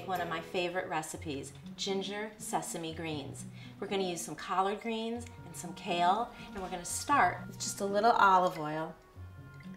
one of my favorite recipes, ginger sesame greens. We're going to use some collard greens and some kale, and we're going to start with just a little olive oil.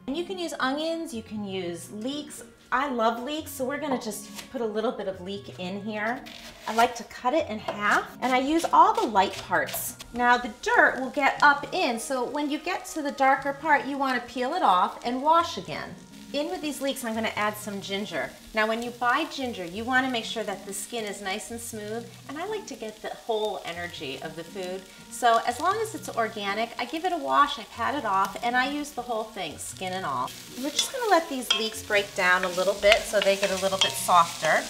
And you can use onions, you can use leeks. I love leeks, so we're gonna just put a little bit of leek in here. I like to cut it in half, and I use all the light parts. Now the dirt will get up in, so when you get to the darker part, you wanna peel it off and wash again. In with these leeks, I'm gonna add some ginger. Now when you buy ginger, you wanna make sure that the skin is nice and smooth, and I like to get the whole energy of the food. So as long as it's organic, I give it a wash, I pat it off, and I use the whole thing, skin and all. We're just gonna let these leeks break down a little bit so they get a little bit softer.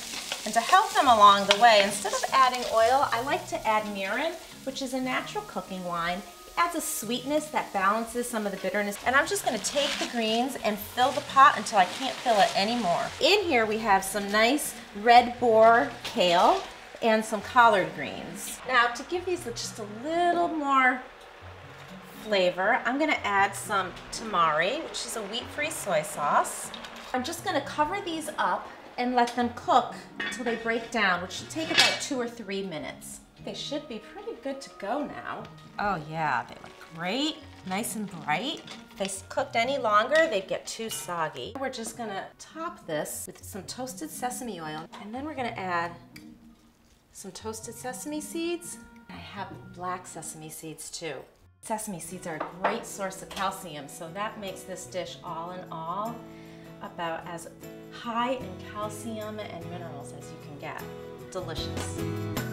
And to help them along the way, instead of adding oil, I like to add mirin, which is a natural cooking wine. Adds a sweetness that balances some of the bitterness. And I'm just gonna take the greens and fill the pot until I can't fill it anymore. In here we have some nice red boar kale and some collard greens. Now to give these just a little more flavor, I'm gonna add some tamari, which is a wheat-free soy sauce. I'm just gonna cover these up and let them cook until they break down, which should take about 2 or 3 minutes. They should be pretty good to go now. Oh yeah, they look great, nice and bright. If they cooked any longer, they'd get too soggy. We're just gonna top this with some toasted sesame oil, and then we're gonna add some toasted sesame seeds. I have black sesame seeds too. Sesame seeds are a great source of calcium, so that makes this dish all in all about as high in calcium and minerals as you can get. Delicious.